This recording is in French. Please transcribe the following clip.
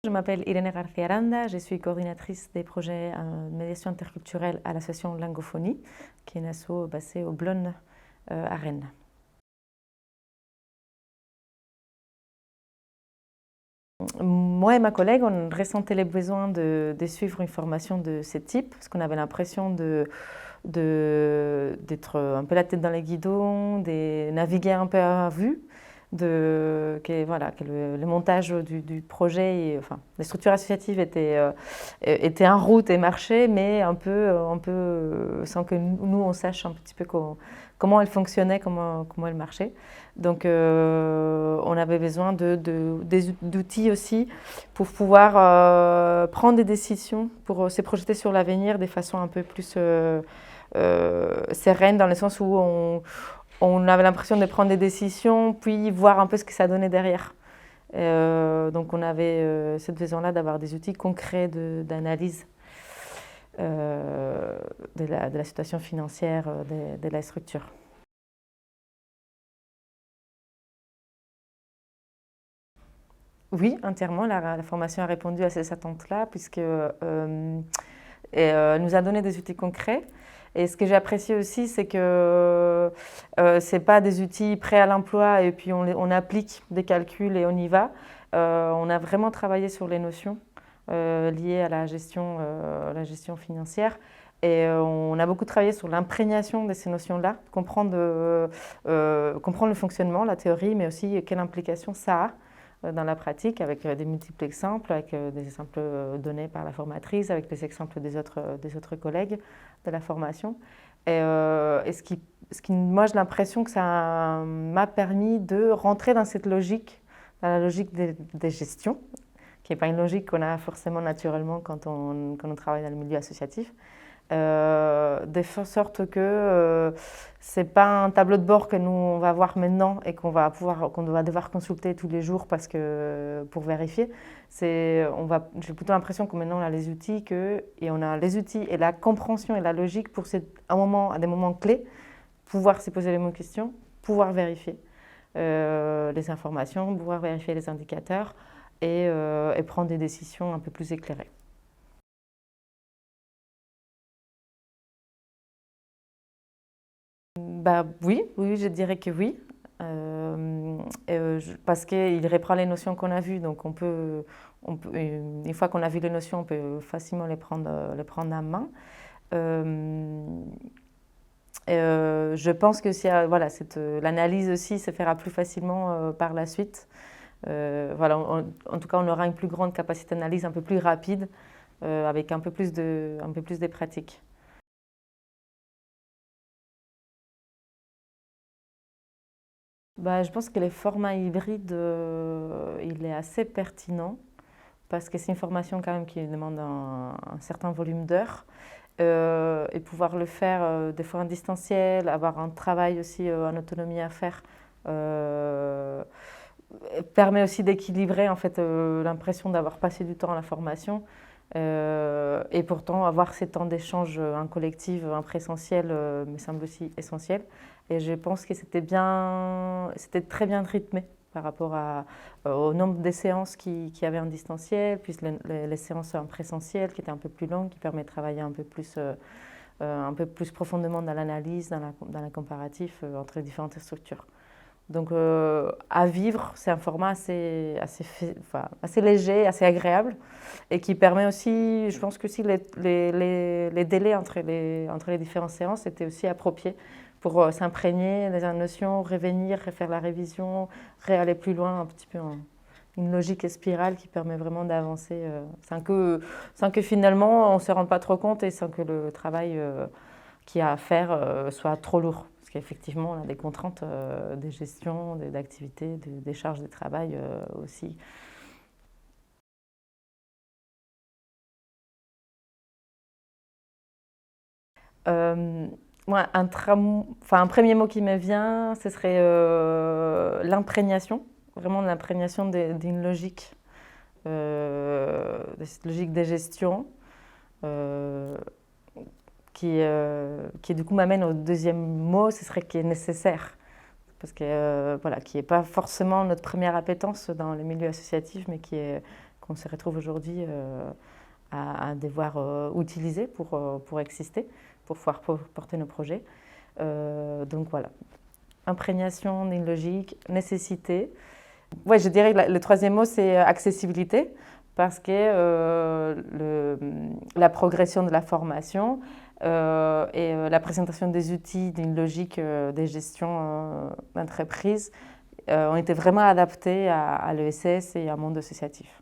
Je m'appelle Irene García Aranda, je suis coordinatrice des projets de médiation interculturelle à l'association Langophonie, qui est une asso basée au Blon à Rennes. Moi et ma collègue, on ressentait les besoins de suivre une formation de ce type, parce qu'on avait l'impression d'être un peu la tête dans les guidons, de naviguer un peu à vue, que le montage du projet, enfin, les structures associatives étaient en route et marchaient, mais un peu sans que nous on sache un petit peu comment elles fonctionnaient, comment elles marchaient. Donc on avait besoin d'outils aussi pour pouvoir prendre des décisions, pour se projeter sur l'avenir de façon un peu plus sereine, dans le sens où on avait l'impression de prendre des décisions, puis voir un peu ce que ça donnait derrière. Donc on avait cette besoin-là d'avoir des outils concrets d'analyse de la situation financière de la structure. Oui, entièrement, la formation a répondu à ces attentes-là, puisque nous a donné des outils concrets. Et ce que j'ai apprécié aussi, c'est que ce n'est pas des outils prêts à l'emploi et puis on applique des calculs et on y va. On a vraiment travaillé sur les notions liées à la gestion financière. Et on a beaucoup travaillé sur l'imprégnation de ces notions-là, comprendre le fonctionnement, la théorie, mais aussi quelle implication ça a dans la pratique, avec des multiples exemples, avec des exemples donnés par la formatrice, avec les exemples des autres collègues de la formation. Et moi, j'ai l'impression que ça m'a permis de rentrer dans cette logique, dans la logique des gestions, qui n'est pas une logique qu'on a forcément naturellement quand on travaille dans le milieu associatif. De sorte que c'est pas un tableau de bord que nous on va voir maintenant et qu'on va devoir consulter tous les jours pour vérifier. J'ai plutôt l'impression que maintenant on a les outils et on a les outils et la compréhension et la logique pour à des moments clés, pouvoir se poser les bonnes questions, pouvoir vérifier les informations, pouvoir vérifier les indicateurs et prendre des décisions un peu plus éclairées. Oui, je dirais que oui. Parce qu'il reprend les notions qu'on a vues, donc une fois qu'on a vu les notions, on peut facilement les prendre en main. Je pense que l'analyse aussi se fera plus facilement par la suite. En tout cas, on aura une plus grande capacité d'analyse, un peu plus rapide, avec un peu plus de pratique. Je pense que les formats hybrides, il est assez pertinent parce que c'est une formation quand même qui demande un certain volume d'heures et pouvoir le faire des fois en distanciel, avoir un travail aussi en autonomie à faire permet aussi d'équilibrer en fait l'impression d'avoir passé du temps à la formation et pourtant avoir ces temps d'échange en collectif, en présentiel me semble aussi essentiel. Et je pense que c'était très bien rythmé par rapport au nombre de séances qu'il y avait en distanciel, puis les séances en présentiel qui étaient un peu plus longues, qui permettent de travailler un peu plus profondément dans l'analyse, dans la comparatif entre les différentes structures. Donc à vivre, c'est un format assez léger, assez agréable et qui permet aussi, je pense que aussi les délais entre les différentes séances étaient aussi appropriés pour s'imprégner des notions, revenir, refaire la révision, réaller plus loin, un petit peu une logique spirale qui permet vraiment d'avancer sans que finalement on ne se rende pas trop compte et sans que le travail qu'il y a à faire soit trop lourd. Parce qu'effectivement, on a des contraintes de gestion, d'activité, des charges de travail aussi. Moi, un premier mot qui me vient, ce serait l'imprégnation, vraiment l'imprégnation d'une logique, de cette logique de gestion. Qui du coup m'amène au deuxième mot, ce serait qui est nécessaire. Parce que qui n'est pas forcément notre première appétence dans le milieu associatif, mais qui est qu'on se retrouve aujourd'hui à devoir utiliser pour exister, pour pouvoir porter nos projets. Donc voilà, imprégnation d'une logique, nécessité. Ouais, je dirais que le troisième mot, c'est accessibilité, parce que la progression de la formation et la présentation des outils d'une logique de gestion d'entreprise ont été vraiment adaptés à l'ESS et à un monde associatif.